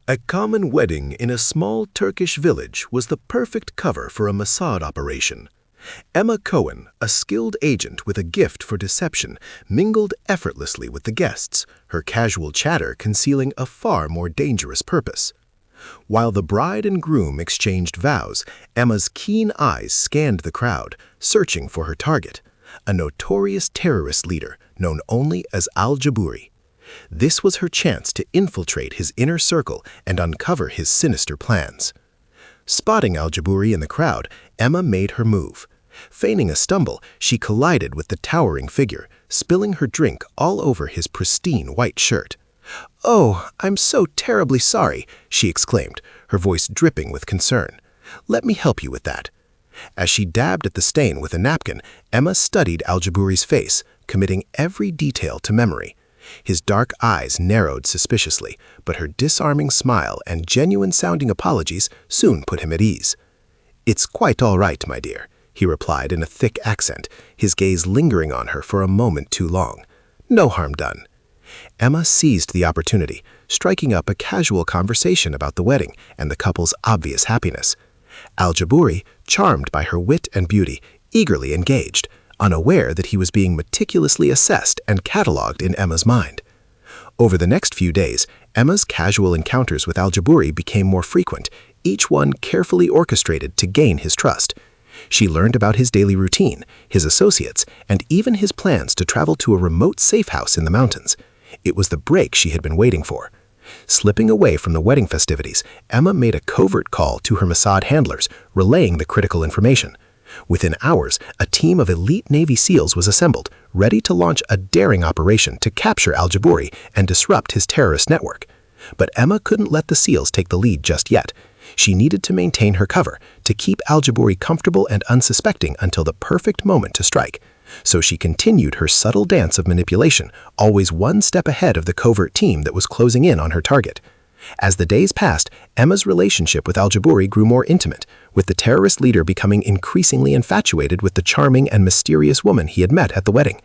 A common wedding in a small Turkish village was the perfect cover for a Mossad operation. Emma Cohen, a skilled agent with a gift for deception, mingled effortlessly with the guests, her casual chatter concealing a far more dangerous purpose. While the bride and groom exchanged vows, Emma's keen eyes scanned the crowd, searching for her target, a notorious terrorist leader known only as Al-Jabouri. This was her chance to infiltrate his inner circle and uncover his sinister plans. Spotting Al-Jabouri in the crowd, Emma made her move. Feigning a stumble, she collided with the towering figure, spilling her drink all over his pristine white shirt. "Oh, I'm so terribly sorry," she exclaimed, her voice dripping with concern. "Let me help you with that." As she dabbed at the stain with a napkin, Emma studied Al-Jabouri's face, committing every detail to memory. His dark eyes narrowed suspiciously, but her disarming smile and genuine-sounding apologies soon put him at ease. "It's quite all right, my dear," he replied in a thick accent, his gaze lingering on her for a moment too long. "No harm done." Emma seized the opportunity, striking up a casual conversation about the wedding and the couple's obvious happiness. Al-Jabouri, charmed by her wit and beauty, eagerly engaged, unaware that he was being meticulously assessed and catalogued in Emma's mind. Over the next few days, Emma's casual encounters with Al-Jabouri became more frequent, each one carefully orchestrated to gain his trust. She learned about his daily routine, his associates, and even his plans to travel to a remote safe house in the mountains. It was the break she had been waiting for. Slipping away from the wedding festivities, Emma made a covert call to her Mossad handlers, relaying the critical information. Within hours, a team of elite Navy SEALs was assembled, ready to launch a daring operation to capture Al-Jabouri and disrupt his terrorist network. But Emma couldn't let the SEALs take the lead just yet. She needed to maintain her cover, to keep Al-Jabouri comfortable and unsuspecting until the perfect moment to strike. So she continued her subtle dance of manipulation, always one step ahead of the covert team that was closing in on her target. As the days passed, Emma's relationship with Al-Jabouri grew more intimate, with the terrorist leader becoming increasingly infatuated with the charming and mysterious woman he had met at the wedding.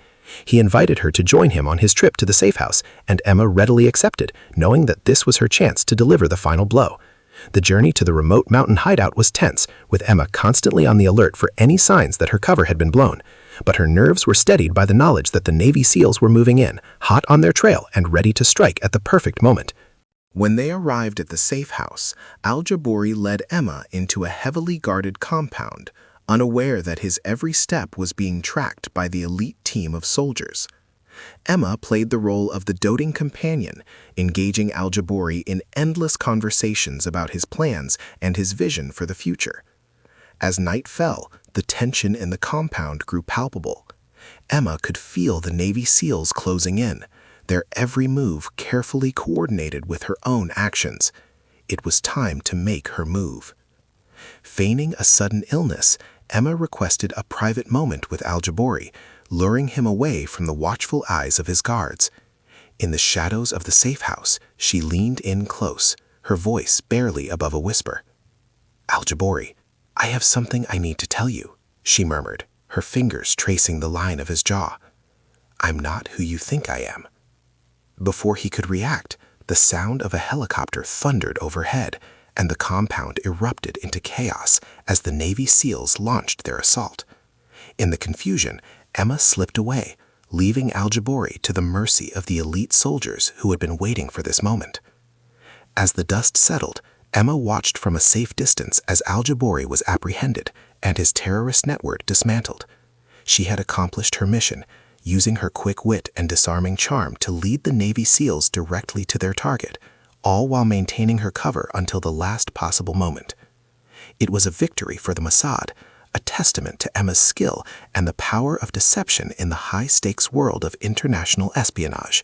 He invited her to join him on his trip to the safe house, and Emma readily accepted, knowing that this was her chance to deliver the final blow. The journey to the remote mountain hideout was tense, with Emma constantly on the alert for any signs that her cover had been blown. But her nerves were steadied by the knowledge that the Navy SEALs were moving in, hot on their trail and ready to strike at the perfect moment. When they arrived at the safe house, Al-Jabouri led Emma into a heavily guarded compound, unaware that his every step was being tracked by the elite team of soldiers. Emma played the role of the doting companion, engaging Al-Jabouri in endless conversations about his plans and his vision for the future. As night fell, the tension in the compound grew palpable. Emma could feel the Navy SEALs closing in, their every move carefully coordinated with her own actions. It was time to make her move. Feigning a sudden illness, Emma requested a private moment with Al-Jabouri, luring him away from the watchful eyes of his guards. In the shadows of the safe house, she leaned in close, her voice barely above a whisper. "Al-Jabouri, I have something I need to tell you," she murmured, her fingers tracing the line of his jaw. "I'm not who you think I am." Before he could react, the sound of a helicopter thundered overhead, and the compound erupted into chaos as the Navy SEALs launched their assault. In the confusion, Emma slipped away, leaving Al-Jabouri to the mercy of the elite soldiers who had been waiting for this moment. As the dust settled, Emma watched from a safe distance as Al-Jabouri was apprehended and his terrorist network dismantled. She had accomplished her mission, using her quick wit and disarming charm to lead the Navy SEALs directly to their target, all while maintaining her cover until the last possible moment. It was a victory for the Mossad, a testament to Emma's skill and the power of deception in the high-stakes world of international espionage.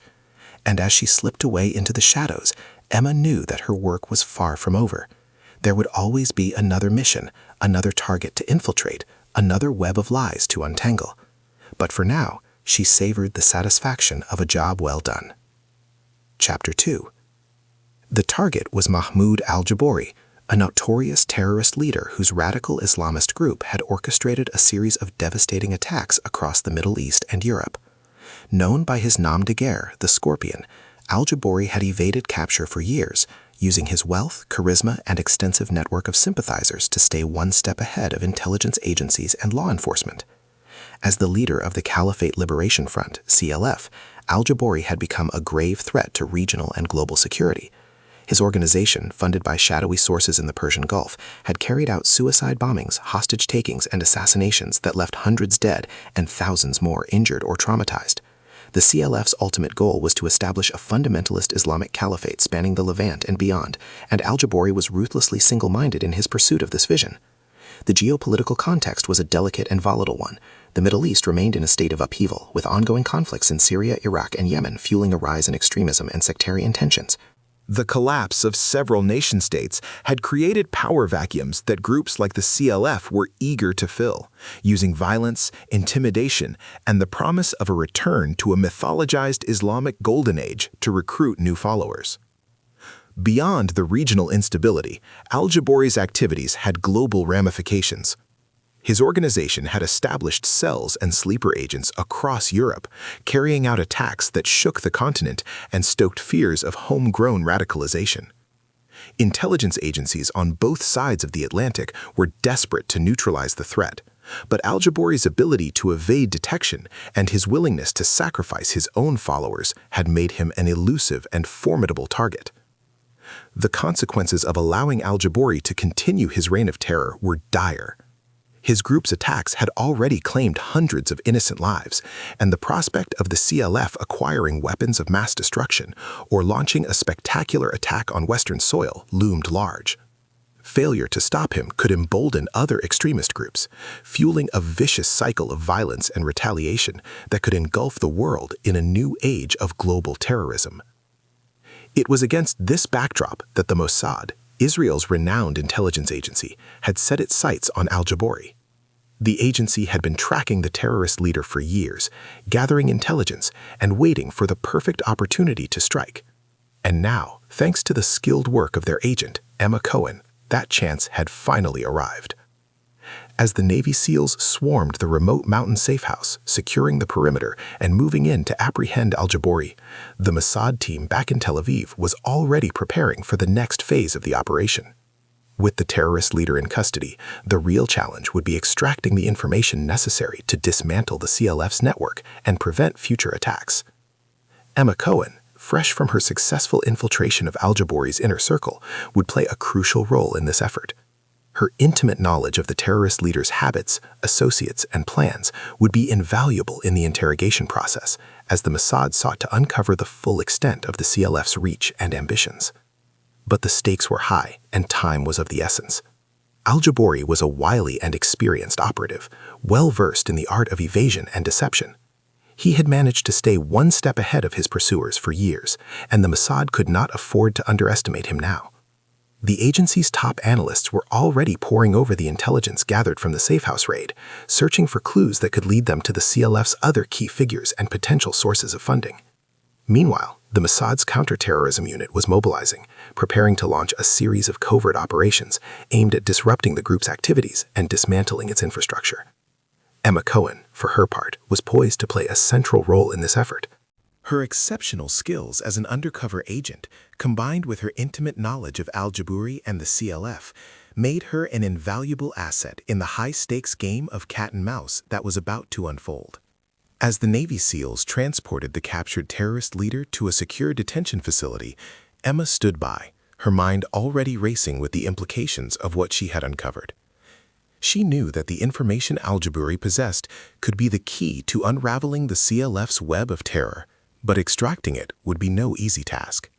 And as she slipped away into the shadows, Emma knew that her work was far from over. There would always be another mission, another target to infiltrate, another web of lies to untangle. But for now, she savored the satisfaction of a job well done. Chapter 2. The target was Mahmoud Al-Jabouri, a notorious terrorist leader whose radical Islamist group had orchestrated a series of devastating attacks across the Middle East and Europe. Known by his nom de guerre, the Scorpion, Al-Jabouri had evaded capture for years, using his wealth, charisma, and extensive network of sympathizers to stay one step ahead of intelligence agencies and law enforcement. As the leader of the Caliphate Liberation Front, CLF, Al-Jabouri had become a grave threat to regional and global security. His organization, funded by shadowy sources in the Persian Gulf, had carried out suicide bombings, hostage takings, and assassinations that left hundreds dead and thousands more injured or traumatized. The CLF's ultimate goal was to establish a fundamentalist Islamic caliphate spanning the Levant and beyond, and Al-Jabouri was ruthlessly single-minded in his pursuit of this vision. The geopolitical context was a delicate and volatile one. The Middle East remained in a state of upheaval, with ongoing conflicts in Syria, Iraq, and Yemen fueling a rise in extremism and sectarian tensions. The collapse of several nation-states had created power vacuums that groups like the CLF were eager to fill, using violence, intimidation, and the promise of a return to a mythologized Islamic golden age to recruit new followers. Beyond the regional instability, Al-Jabouri's activities had global ramifications. His organization had established cells and sleeper agents across Europe, carrying out attacks that shook the continent and stoked fears of homegrown radicalization. Intelligence agencies on both sides of the Atlantic were desperate to neutralize the threat, but Al-Jabouri's ability to evade detection and his willingness to sacrifice his own followers had made him an elusive and formidable target. The consequences of allowing Al-Jabouri to continue his reign of terror were dire. His group's attacks had already claimed hundreds of innocent lives, and the prospect of the CLF acquiring weapons of mass destruction or launching a spectacular attack on Western soil loomed large. Failure to stop him could embolden other extremist groups, fueling a vicious cycle of violence and retaliation that could engulf the world in a new age of global terrorism. It was against this backdrop that the Mossad, Israel's renowned intelligence agency, had set its sights on Al-Jabouri. The agency had been tracking the terrorist leader for years, gathering intelligence and waiting for the perfect opportunity to strike. And now, thanks to the skilled work of their agent, Emma Cohen, that chance had finally arrived. As the Navy SEALs swarmed the remote mountain safehouse, securing the perimeter and moving in to apprehend Al-Jabouri, the Mossad team back in Tel Aviv was already preparing for the next phase of the operation. With the terrorist leader in custody, the real challenge would be extracting the information necessary to dismantle the CLF's network and prevent future attacks. Emma Cohen, fresh from her successful infiltration of Al-Jabouri's inner circle, would play a crucial role in this effort. Her intimate knowledge of the terrorist leader's habits, associates, and plans would be invaluable in the interrogation process, as the Mossad sought to uncover the full extent of the CLF's reach and ambitions. But the stakes were high, and time was of the essence. Al-Jabouri was a wily and experienced operative, well-versed in the art of evasion and deception. He had managed to stay one step ahead of his pursuers for years, and the Mossad could not afford to underestimate him now. The agency's top analysts were already poring over the intelligence gathered from the safehouse raid, searching for clues that could lead them to the CLF's other key figures and potential sources of funding. Meanwhile, the Mossad's counterterrorism unit was mobilizing, preparing to launch a series of covert operations aimed at disrupting the group's activities and dismantling its infrastructure. Emma Cohen, for her part, was poised to play a central role in this effort. Her exceptional skills as an undercover agent, combined with her intimate knowledge of Al-Jabouri and the CLF, made her an invaluable asset in the high-stakes game of cat and mouse that was about to unfold. As the Navy SEALs transported the captured terrorist leader to a secure detention facility, Emma stood by, her mind already racing with the implications of what she had uncovered. She knew that the information Al-Jabouri possessed could be the key to unraveling the CLF's web of terror, but extracting it would be no easy task.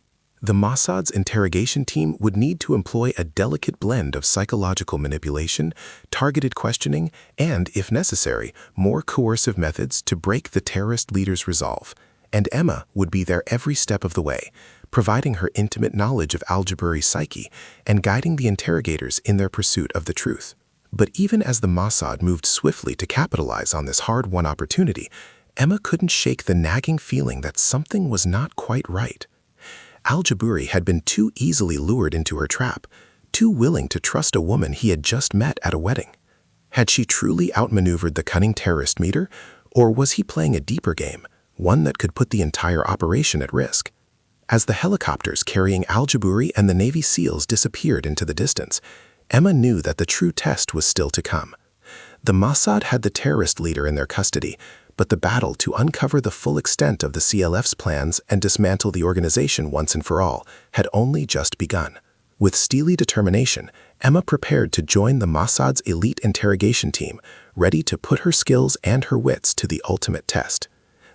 The Mossad's interrogation team would need to employ a delicate blend of psychological manipulation, targeted questioning, and, if necessary, more coercive methods to break the terrorist leader's resolve. And Emma would be there every step of the way, providing her intimate knowledge of Al-Jabouri's psyche and guiding the interrogators in their pursuit of the truth. But even as the Mossad moved swiftly to capitalize on this hard-won opportunity, Emma couldn't shake the nagging feeling that something was not quite right. Al-Jabouri had been too easily lured into her trap, too willing to trust a woman he had just met at a wedding. Had she truly outmaneuvered the cunning terrorist meter, or was he playing a deeper game, one that could put the entire operation at risk? As the helicopters carrying Al-Jabouri and the Navy SEALs disappeared into the distance, Emma knew that the true test was still to come. The Mossad had the terrorist leader in their custody, but the battle to uncover the full extent of the CLF's plans and dismantle the organization once and for all had only just begun. With steely determination, Emma prepared to join the Mossad's elite interrogation team, ready to put her skills and her wits to the ultimate test.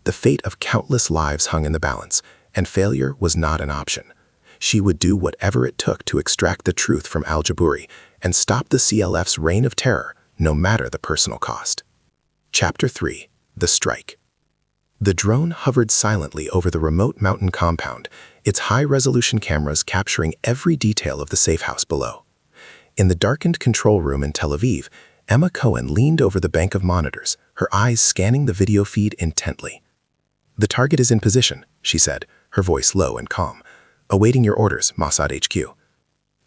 The fate of countless lives hung in the balance, and failure was not an option. She would do whatever it took to extract the truth from Al-Jabouri and stop the CLF's reign of terror, no matter the personal cost. Chapter 3. The Strike. The drone hovered silently over the remote mountain compound, its high-resolution cameras capturing every detail of the safe house below. In the darkened control room in Tel Aviv, Emma Cohen leaned over the bank of monitors, her eyes scanning the video feed intently. "The target is in position," she said, her voice low and calm. "Awaiting your orders, Mossad HQ."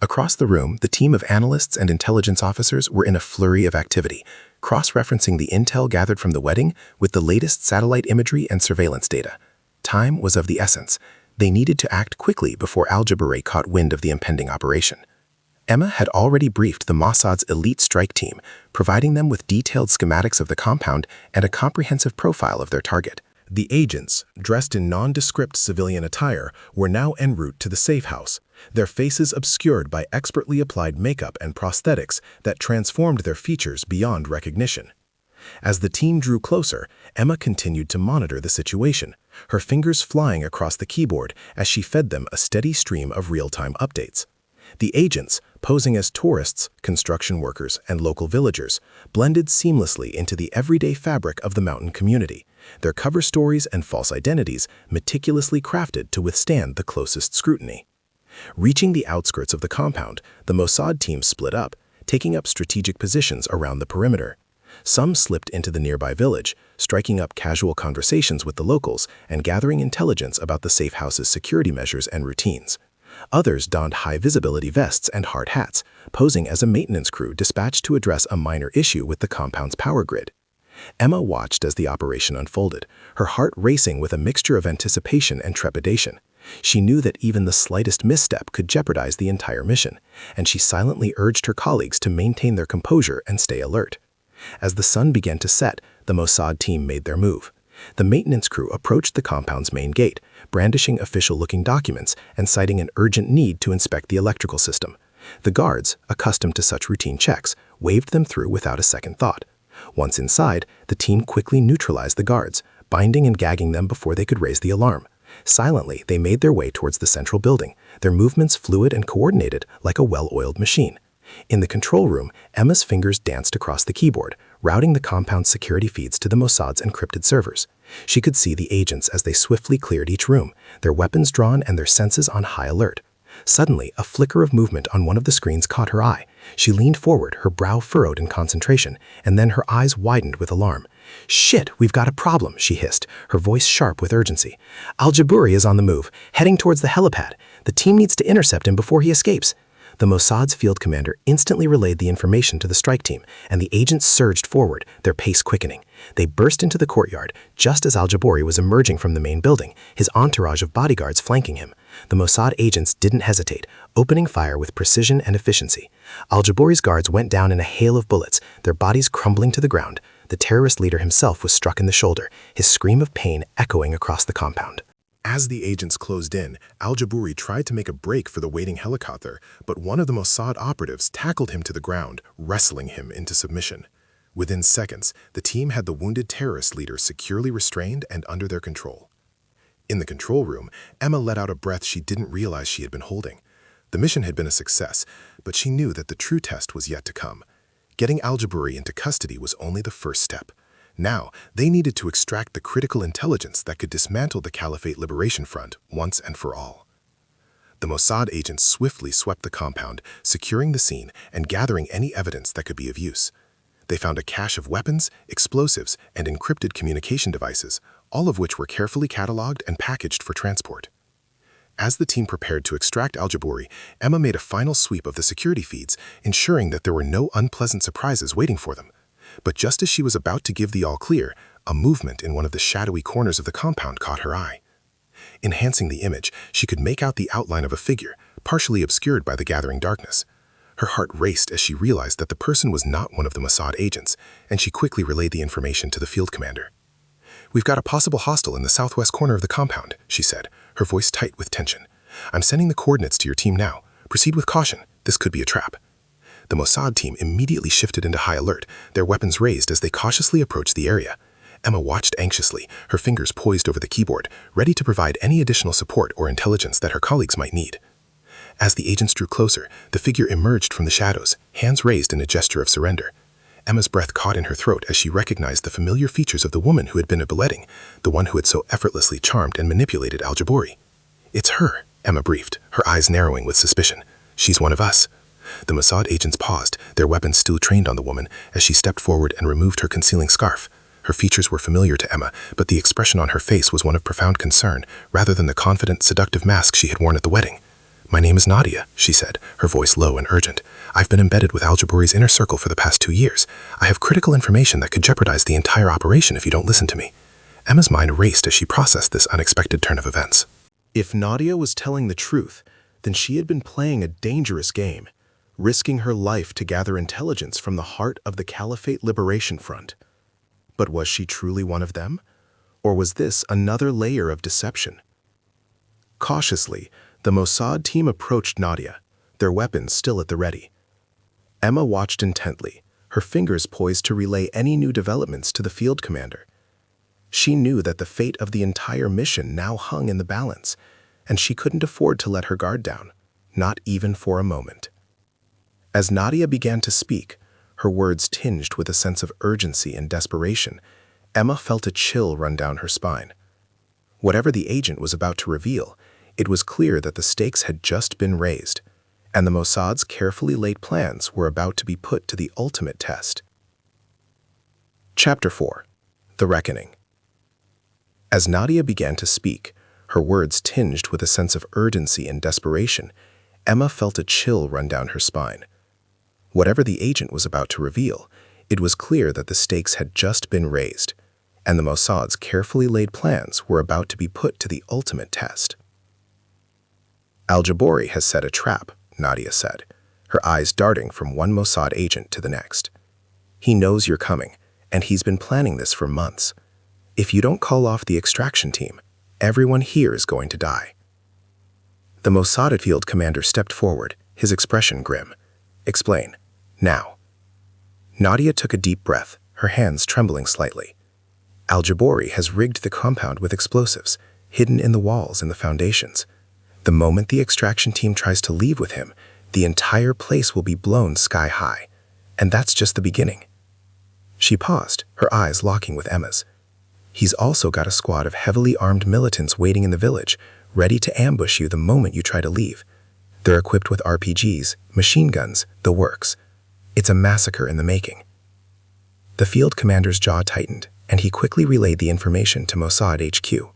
Across the room, the team of analysts and intelligence officers were in a flurry of activity, cross-referencing the intel gathered from the wedding with the latest satellite imagery and surveillance data. Time was of the essence. They needed to act quickly before Al-Jabouri caught wind of the impending operation. Emma had already briefed the Mossad's elite strike team, providing them with detailed schematics of the compound and a comprehensive profile of their target. The agents, dressed in nondescript civilian attire, were now en route to the safe house, their faces obscured by expertly applied makeup and prosthetics that transformed their features beyond recognition. As the team drew closer, Emma continued to monitor the situation, her fingers flying across the keyboard as she fed them a steady stream of real-time updates. The agents, posing as tourists, construction workers, and local villagers, blended seamlessly into the everyday fabric of the mountain community, their cover stories and false identities meticulously crafted to withstand the closest scrutiny. Reaching the outskirts of the compound, the Mossad team split up, taking up strategic positions around the perimeter. Some slipped into the nearby village, striking up casual conversations with the locals and gathering intelligence about the safe house's security measures and routines. Others donned high-visibility vests and hard hats, posing as a maintenance crew dispatched to address a minor issue with the compound's power grid. Emma watched as the operation unfolded, her heart racing with a mixture of anticipation and trepidation. She knew that even the slightest misstep could jeopardize the entire mission, and she silently urged her colleagues to maintain their composure and stay alert. As the sun began to set, the Mossad team made their move. The maintenance crew approached the compound's main gate, brandishing official-looking documents and citing an urgent need to inspect the electrical system. The guards, accustomed to such routine checks, waved them through without a second thought. Once inside, the team quickly neutralized the guards, binding and gagging them before they could raise the alarm. Silently, they made their way towards the central building, their movements fluid and coordinated like a well-oiled machine. In the control room, Emma's fingers danced across the keyboard, routing the compound's security feeds to the Mossad's encrypted servers. She could see the agents as they swiftly cleared each room, their weapons drawn and their senses on high alert. Suddenly, a flicker of movement on one of the screens caught her eye. She leaned forward, her brow furrowed in concentration, and then her eyes widened with alarm. "Shit, we've got a problem," she hissed, her voice sharp with urgency. "Al-Jabouri is on the move, heading towards the helipad. The team needs to intercept him before he escapes." The Mossad's field commander instantly relayed the information to the strike team, and the agents surged forward, their pace quickening. They burst into the courtyard just as Al-Jabouri was emerging from the main building, his entourage of bodyguards flanking him. The Mossad agents didn't hesitate, opening fire with precision and efficiency. Al-Jabouri's guards went down in a hail of bullets, their bodies crumbling to the ground. The terrorist leader himself was struck in the shoulder, his scream of pain echoing across the compound. As the agents closed in, Al-Jabouri tried to make a break for the waiting helicopter, but one of the Mossad operatives tackled him to the ground, wrestling him into submission. Within seconds, the team had the wounded terrorist leader securely restrained and under their control. In the control room, Emma let out a breath she didn't realize she had been holding. The mission had been a success, but she knew that the true test was yet to come. Getting Al-Jabouri into custody was only the first step. Now, they needed to extract the critical intelligence that could dismantle the Caliphate Liberation Front once and for all. The Mossad agents swiftly swept the compound, securing the scene and gathering any evidence that could be of use. They found a cache of weapons, explosives, and encrypted communication devices, all of which were carefully cataloged and packaged for transport. As the team prepared to extract Al-Jabouri, Emma made a final sweep of the security feeds, ensuring that there were no unpleasant surprises waiting for them. But just as she was about to give the all-clear, a movement in one of the shadowy corners of the compound caught her eye. Enhancing the image, she could make out the outline of a figure, partially obscured by the gathering darkness. Her heart raced as she realized that the person was not one of the Mossad agents, and she quickly relayed the information to the field commander. "We've got a possible hostile in the southwest corner of the compound," she said, her voice tight with tension. "I'm sending the coordinates to your team now. Proceed with caution. This could be a trap." The Mossad team immediately shifted into high alert, their weapons raised as they cautiously approached the area. Emma watched anxiously, her fingers poised over the keyboard, ready to provide any additional support or intelligence that her colleagues might need. As the agents drew closer, the figure emerged from the shadows, hands raised in a gesture of surrender. Emma's breath caught in her throat as she recognized the familiar features of the woman who had been a beletting, the one who had so effortlessly charmed and manipulated Al-Jabouri. "It's her," Emma briefed, her eyes narrowing with suspicion. "She's one of us." The Mossad agents paused, their weapons still trained on the woman, as she stepped forward and removed her concealing scarf. Her features were familiar to Emma, but the expression on her face was one of profound concern, rather than the confident, seductive mask she had worn at the wedding. "My name is Nadia," she said, her voice low and urgent. "I've been embedded with Al-Jabouri's inner circle for the past 2 years. I have critical information that could jeopardize the entire operation if you don't listen to me." Emma's mind raced as she processed this unexpected turn of events. If Nadia was telling the truth, then she had been playing a dangerous game, risking her life to gather intelligence from the heart of the Caliphate Liberation Front. But was she truly one of them? Or was this another layer of deception? Cautiously, the Mossad team approached Nadia, their weapons still at the ready. Emma watched intently, her fingers poised to relay any new developments to the field commander. She knew that the fate of the entire mission now hung in the balance, and she couldn't afford to let her guard down, not even for a moment. As Nadia began to speak, her words tinged with a sense of urgency and desperation, Emma felt a chill run down her spine. Whatever the agent was about to reveal, it was clear that the stakes had just been raised, and the Mossad's carefully laid plans were about to be put to the ultimate test. Chapter 4. The Reckoning. As Nadia began to speak, her words tinged with a sense of urgency and desperation, Emma felt a chill run down her spine. Whatever the agent was about to reveal, it was clear that the stakes had just been raised, and the Mossad's carefully laid plans were about to be put to the ultimate test. "Al-Jabouri has set a trap," Nadia said, her eyes darting from one Mossad agent to the next. "He knows you're coming, and he's been planning this for months. If you don't call off the extraction team, everyone here is going to die." The Mossad field commander stepped forward, his expression grim. "Explain. Now." Nadia took a deep breath, her hands trembling slightly. "Al-Jabouri has rigged the compound with explosives, hidden in the walls and the foundations. The moment the extraction team tries to leave with him, the entire place will be blown sky high. And that's just the beginning." She paused, her eyes locking with Emma's. "He's also got a squad of heavily armed militants waiting in the village, ready to ambush you the moment you try to leave. They're equipped with RPGs, machine guns, the works. It's a massacre in the making." The field commander's jaw tightened, and he quickly relayed the information to Mossad HQ.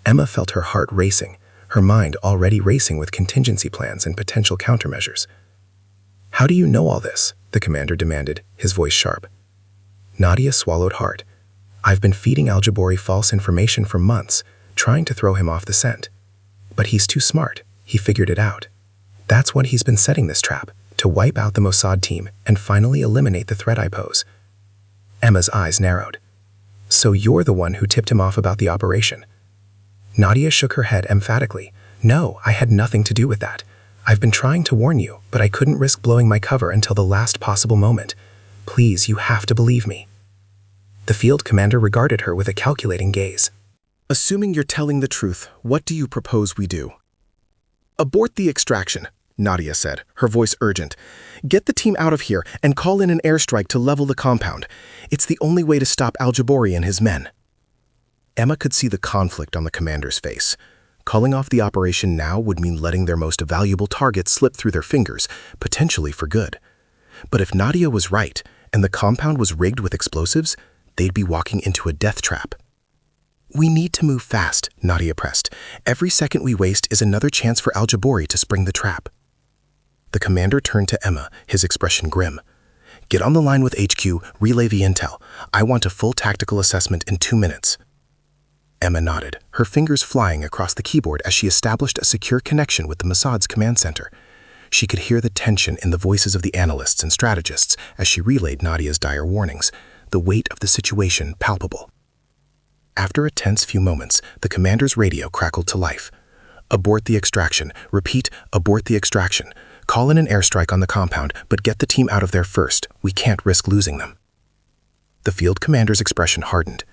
Emma felt her heart racing, her mind already racing with contingency plans and potential countermeasures. "How do you know all this?" the commander demanded, his voice sharp. Nadia swallowed hard. "I've been feeding Al-Jabouri false information for months, trying to throw him off the scent. But he's too smart. He figured it out. That's what he's been setting this trap, to wipe out the Mossad team and finally eliminate the threat I pose." Emma's eyes narrowed. "So you're the one who tipped him off about the operation?" Nadia shook her head emphatically. "No, I had nothing to do with that. I've been trying to warn you, but I couldn't risk blowing my cover until the last possible moment. Please, you have to believe me." The field commander regarded her with a calculating gaze. "Assuming you're telling the truth, what do you propose we do?" "Abort the extraction," Nadia said, her voice urgent. "Get the team out of here and call in an airstrike to level the compound. It's the only way to stop Al-Jabouri and his men." Emma could see the conflict on the commander's face. Calling off the operation now would mean letting their most valuable target slip through their fingers, potentially for good. But if Nadia was right, and the compound was rigged with explosives, they'd be walking into a death trap. "We need to move fast," Nadia pressed. "Every second we waste is another chance for Al-Jabouri to spring the trap." The commander turned to Emma, his expression grim. "Get on the line with HQ, relay the intel. I want a full tactical assessment in 2 minutes." Emma nodded, her fingers flying across the keyboard as she established a secure connection with the Mossad's command center. She could hear the tension in the voices of the analysts and strategists as she relayed Nadia's dire warnings, the weight of the situation palpable. After a tense few moments, the commander's radio crackled to life. "Abort the extraction. Repeat, abort the extraction. Call in an airstrike on the compound, but get the team out of there first. We can't risk losing them." The field commander's expression hardened.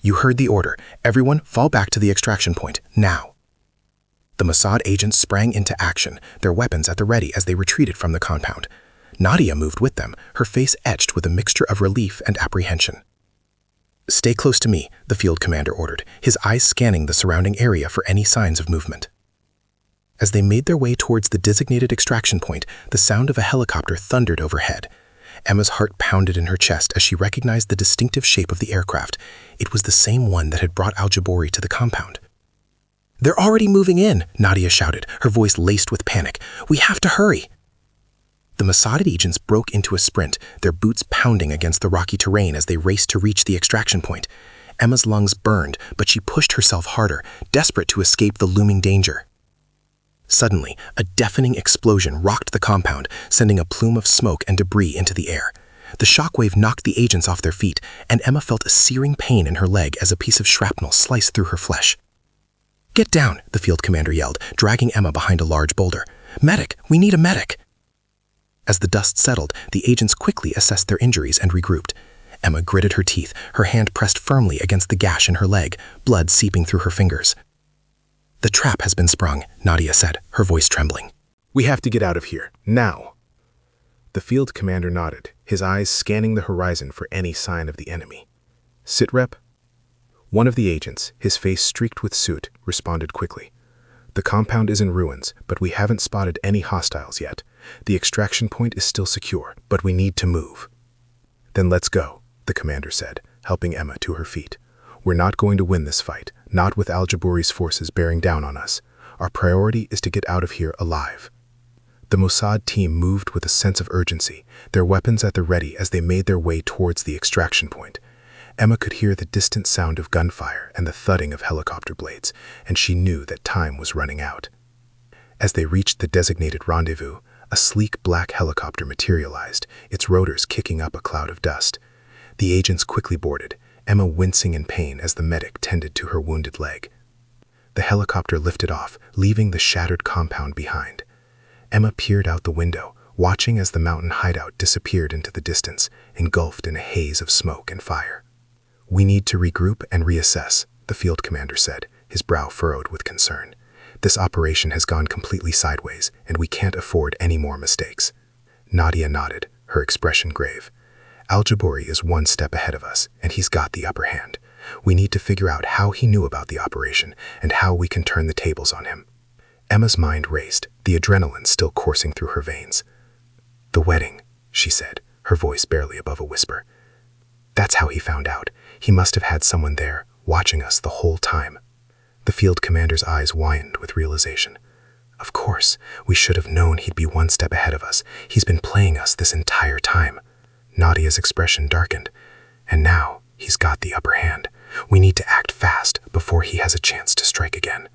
"You heard the order. Everyone fall back to the extraction point, now." The Mossad agents sprang into action, their weapons at the ready as they retreated from the compound. Nadia moved with them, her face etched with a mixture of relief and apprehension. "Stay close to me," the field commander ordered, his eyes scanning the surrounding area for any signs of movement. As they made their way towards the designated extraction point, the sound of a helicopter thundered overhead. Emma's heart pounded in her chest as she recognized the distinctive shape of the aircraft. It was the same one that had brought Al-Jabouri to the compound. "They're already moving in," Nadia shouted, her voice laced with panic. "We have to hurry." The Mossad agents broke into a sprint, their boots pounding against the rocky terrain as they raced to reach the extraction point. Emma's lungs burned, but she pushed herself harder, desperate to escape the looming danger. Suddenly, a deafening explosion rocked the compound, sending a plume of smoke and debris into the air. The shockwave knocked the agents off their feet, and Emma felt a searing pain in her leg as a piece of shrapnel sliced through her flesh. "Get down," the field commander yelled, dragging Emma behind a large boulder. "Medic! We need a medic!" As the dust settled, the agents quickly assessed their injuries and regrouped. Emma gritted her teeth, her hand pressed firmly against the gash in her leg, blood seeping through her fingers. "The trap has been sprung," Nadia said, her voice trembling. "We have to get out of here, now." The field commander nodded, his eyes scanning the horizon for any sign of the enemy. "Sit rep?" One of the agents, his face streaked with soot, responded quickly. "The compound is in ruins, but we haven't spotted any hostiles yet. The extraction point is still secure, but we need to move." "Then let's go," the commander said, helping Emma to her feet. "We're not going to win this fight, not with Al-Jabouri's forces bearing down on us. Our priority is to get out of here alive." The Mossad team moved with a sense of urgency, their weapons at the ready as they made their way towards the extraction point. Emma could hear the distant sound of gunfire and the thudding of helicopter blades, and she knew that time was running out. As they reached the designated rendezvous, a sleek black helicopter materialized, its rotors kicking up a cloud of dust. The agents quickly boarded, Emma wincing in pain as the medic tended to her wounded leg. The helicopter lifted off, leaving the shattered compound behind. Emma peered out the window, watching as the mountain hideout disappeared into the distance, engulfed in a haze of smoke and fire. "We need to regroup and reassess," the field commander said, his brow furrowed with concern. "This operation has gone completely sideways, and we can't afford any more mistakes." Nadia nodded, her expression grave. "Al-Jabouri is one step ahead of us, and he's got the upper hand. We need to figure out how he knew about the operation and how we can turn the tables on him." Emma's mind raced, the adrenaline still coursing through her veins. "The wedding," she said, her voice barely above a whisper. "That's how he found out. He must have had someone there, watching us the whole time." The field commander's eyes widened with realization. "Of course, we should have known he'd be one step ahead of us. He's been playing us this entire time." Nadia's expression darkened. "And now, he's got the upper hand. We need to act fast before he has a chance to strike again."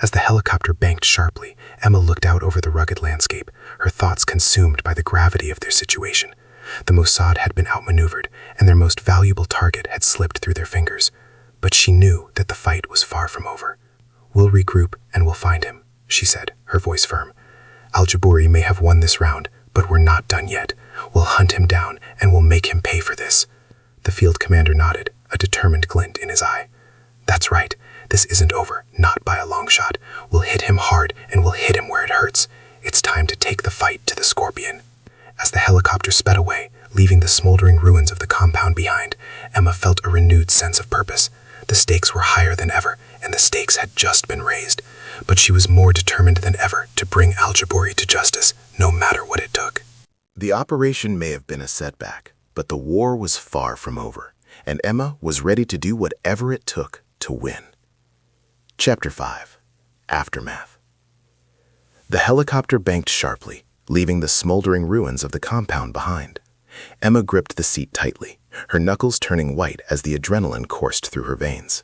As the helicopter banked sharply, Emma looked out over the rugged landscape, her thoughts consumed by the gravity of their situation. The Mossad had been outmaneuvered, and their most valuable target had slipped through their fingers. But she knew that the fight was far from over. "We'll regroup and we'll find him," she said, her voice firm. "Al-Jabouri may have won this round, but we're not done yet. We'll hunt him down and we'll make him pay for this." The field commander nodded, a determined glint in his eye. "That's right. This isn't over, not by a long shot. We'll hit him hard and we'll hit him where it hurts. It's time to take the fight to the Scorpion." As the helicopter sped away, leaving the smoldering ruins of the compound behind, Emma felt a renewed sense of purpose. The stakes were higher than ever, and the stakes had just been raised. But she was more determined than ever to bring Al-Jabouri to justice, no matter what it took. The operation may have been a setback, but the war was far from over, and Emma was ready to do whatever it took to win. Chapter 5. Aftermath. The helicopter banked sharply, leaving the smoldering ruins of the compound behind. Emma gripped the seat tightly, her knuckles turning white as the adrenaline coursed through her veins.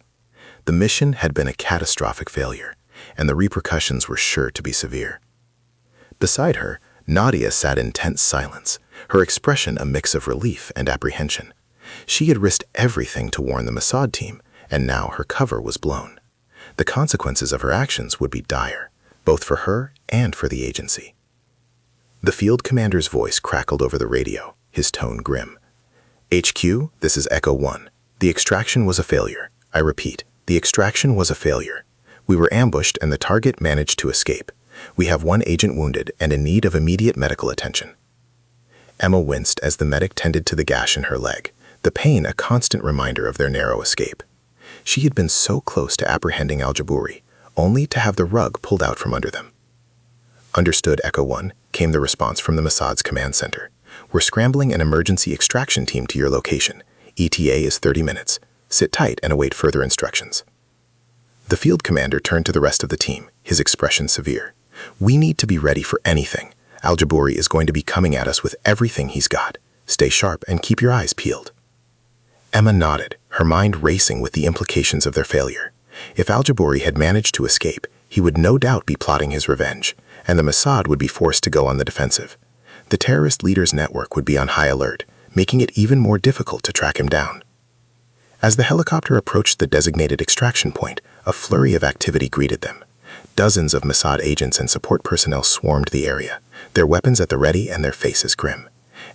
The mission had been a catastrophic failure, and the repercussions were sure to be severe. Beside her, Nadia sat in tense silence, her expression a mix of relief and apprehension. She had risked everything to warn the Mossad team, and now her cover was blown. The consequences of her actions would be dire, both for her and for the agency. The field commander's voice crackled over the radio, his tone grim. "HQ, this is Echo 1. The extraction was a failure. I repeat, the extraction was a failure. We were ambushed and the target managed to escape. We have one agent wounded and in need of immediate medical attention." Emma winced as the medic tended to the gash in her leg, the pain a constant reminder of their narrow escape. She had been so close to apprehending Al-Jabouri, only to have the rug pulled out from under them. "Understood, Echo 1, came the response from the Mossad's command center. "We're scrambling an emergency extraction team to your location. ETA is 30 minutes. Sit tight and await further instructions." The field commander turned to the rest of the team, his expression severe. "We need to be ready for anything. Al-Jabouri is going to be coming at us with everything he's got. Stay sharp and keep your eyes peeled." Emma nodded, her mind racing with the implications of their failure. If Al-Jabouri had managed to escape, he would no doubt be plotting his revenge, and the Mossad would be forced to go on the defensive. The terrorist leader's network would be on high alert, making it even more difficult to track him down. As the helicopter approached the designated extraction point, a flurry of activity greeted them. Dozens of Mossad agents and support personnel swarmed the area, their weapons at the ready and their faces grim.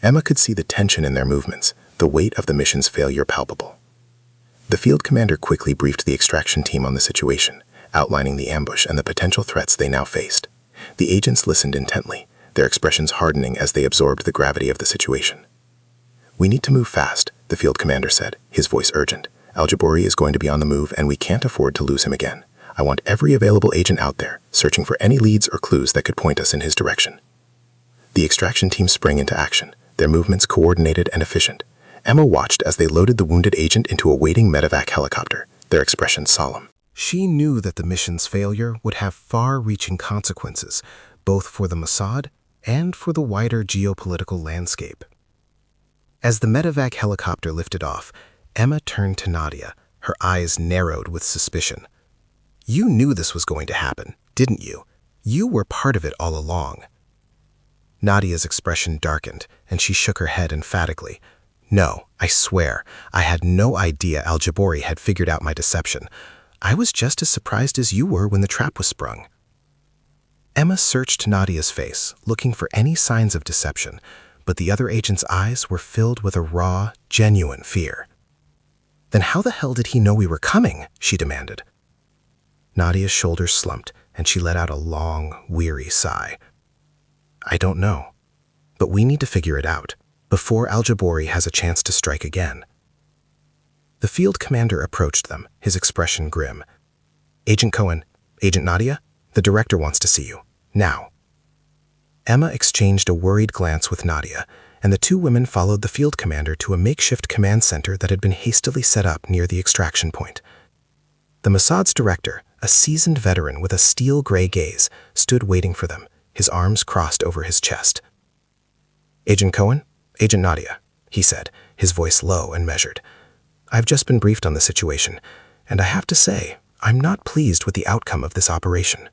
Emma could see the tension in their movements, the weight of the mission's failure palpable. The field commander quickly briefed the extraction team on the situation, outlining the ambush and the potential threats they now faced. The agents listened intently, their expressions hardening as they absorbed the gravity of the situation. "We need to move fast," the field commander said, his voice urgent. "Al-Jabouri is going to be on the move and we can't afford to lose him again. I want every available agent out there, searching for any leads or clues that could point us in his direction." The extraction team sprang into action, their movements coordinated and efficient. Emma watched as they loaded the wounded agent into a waiting medevac helicopter, their expressions solemn. She knew that the mission's failure would have far-reaching consequences, both for the Mossad and for the wider geopolitical landscape. As the medevac helicopter lifted off, Emma turned to Nadia, her eyes narrowed with suspicion. "You knew this was going to happen, didn't you? You were part of it all along." Nadia's expression darkened, and she shook her head emphatically. "No, I swear, I had no idea Al-Jabouri had figured out my deception. I was just as surprised as you were when the trap was sprung." Emma searched Nadia's face, looking for any signs of deception, but the other agent's eyes were filled with a raw, genuine fear. "Then how the hell did he know we were coming?" she demanded. Nadia's shoulders slumped, and she let out a long, weary sigh. "I don't know, but we need to figure it out before Al-Jabouri has a chance to strike again." The field commander approached them, his expression grim. "Agent Cohen, Agent Nadia, the director wants to see you. Now." Emma exchanged a worried glance with Nadia, and the two women followed the field commander to a makeshift command center that had been hastily set up near the extraction point. The Mossad's director, a seasoned veteran with a steel-gray gaze, stood waiting for them, his arms crossed over his chest. "Agent Cohen, Agent Nadia," he said, his voice low and measured. "I've just been briefed on the situation, and I have to say, I'm not pleased with the outcome of this operation."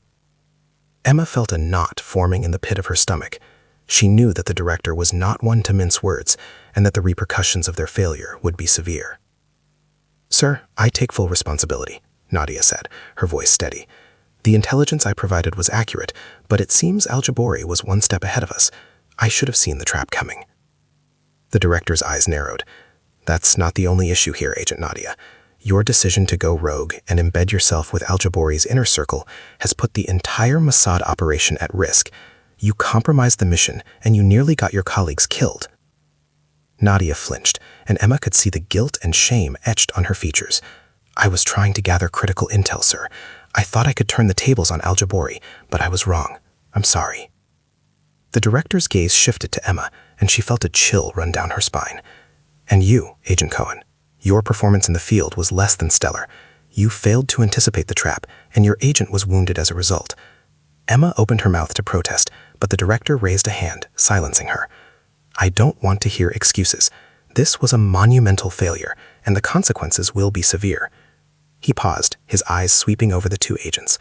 Emma felt a knot forming in the pit of her stomach. She knew that the director was not one to mince words, and that the repercussions of their failure would be severe. "Sir, I take full responsibility," Nadia said, her voice steady. "The intelligence I provided was accurate, but it seems Al-Jabouri was one step ahead of us. I should have seen the trap coming." The director's eyes narrowed. "That's not the only issue here, Agent Nadia. Your decision to go rogue and embed yourself with Al-Jabouri's inner circle has put the entire Mossad operation at risk. You compromised the mission, and you nearly got your colleagues killed." Nadia flinched, and Emma could see the guilt and shame etched on her features. "I was trying to gather critical intel, sir. I thought I could turn the tables on Al-Jabouri, but I was wrong. I'm sorry." The director's gaze shifted to Emma, and she felt a chill run down her spine. "And you, Agent Cohen, your performance in the field was less than stellar. You failed to anticipate the trap, and your agent was wounded as a result." Emma opened her mouth to protest, but the director raised a hand, silencing her. "I don't want to hear excuses. This was a monumental failure, and the consequences will be severe." He paused, his eyes sweeping over the two agents.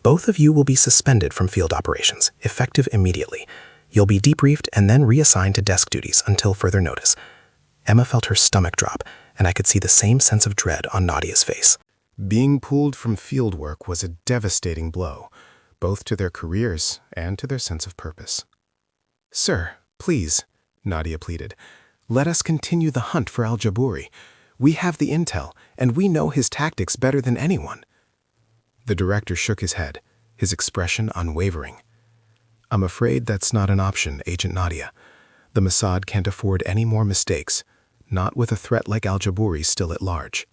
Both of you will be suspended from field operations, effective immediately. You'll be debriefed and then reassigned to desk duties until further notice. Emma felt her stomach drop, and I could see the same sense of dread on Nadia's face. Being pulled from field work was a devastating blow, both to their careers and to their sense of purpose. "Sir, please," Nadia pleaded, "let us continue the hunt for Al-Jabouri. We have the intel, and we know his tactics better than anyone." The director shook his head, his expression unwavering. "I'm afraid that's not an option, Agent Nadia. The Mossad can't afford any more mistakes, not with a threat like Al-Jabouri still at large."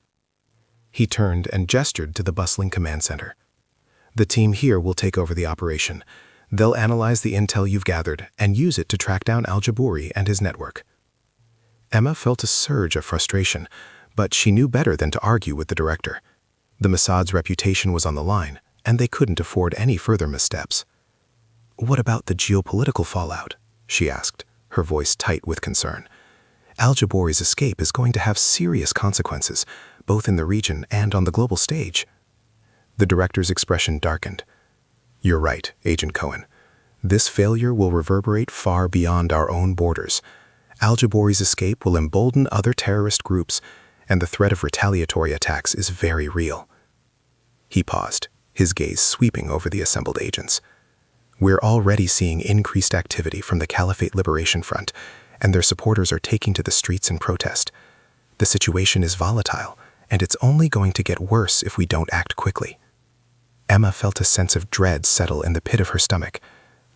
He turned and gestured to the bustling command center. "The team here will take over the operation. They'll analyze the intel you've gathered and use it to track down Al-Jabouri and his network." Emma felt a surge of frustration, but she knew better than to argue with the director. The Mossad's reputation was on the line, and they couldn't afford any further missteps. "What about the geopolitical fallout?" she asked, her voice tight with concern. "Al-Jabouri's escape is going to have serious consequences, both in the region and on the global stage." The director's expression darkened. "You're right, Agent Cohen. This failure will reverberate far beyond our own borders. Al-Jabouri's escape will embolden other terrorist groups, and the threat of retaliatory attacks is very real." He paused, his gaze sweeping over the assembled agents. "We're already seeing increased activity from the Caliphate Liberation Front, and their supporters are taking to the streets in protest. The situation is volatile, and it's only going to get worse if we don't act quickly." Emma felt a sense of dread settle in the pit of her stomach.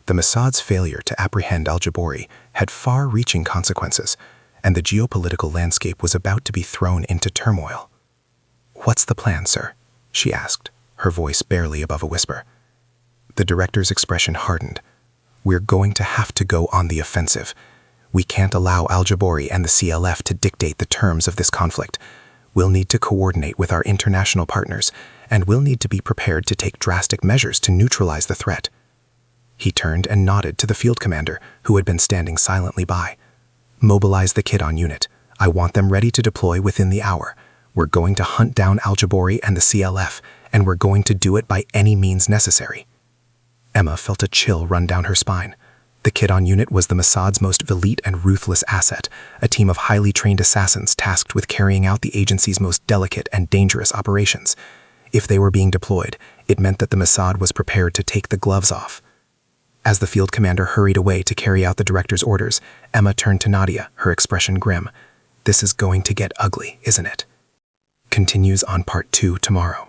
The Mossad's failure to apprehend Al-Jabouri had far-reaching consequences, and the geopolitical landscape was about to be thrown into turmoil. "What's the plan, sir?" she asked, her voice barely above a whisper. The director's expression hardened. "We're going to have to go on the offensive. We can't allow Al-Jabouri and the CLF to dictate the terms of this conflict. We'll need to coordinate with our international partners, and we'll need to be prepared to take drastic measures to neutralize the threat." He turned and nodded to the field commander, who had been standing silently by. "Mobilize the Kidon unit. I want them ready to deploy within the hour. We're going to hunt down Al-Jabouri and the CLF, and we're going to do it by any means necessary." Emma felt a chill run down her spine. The Kidon unit was the Mossad's most elite and ruthless asset, a team of highly trained assassins tasked with carrying out the agency's most delicate and dangerous operations. If they were being deployed, it meant that the Mossad was prepared to take the gloves off. As the field commander hurried away to carry out the director's orders, Emma turned to Nadia, her expression grim. "This is going to get ugly, isn't it?" Continues on Part 2 tomorrow.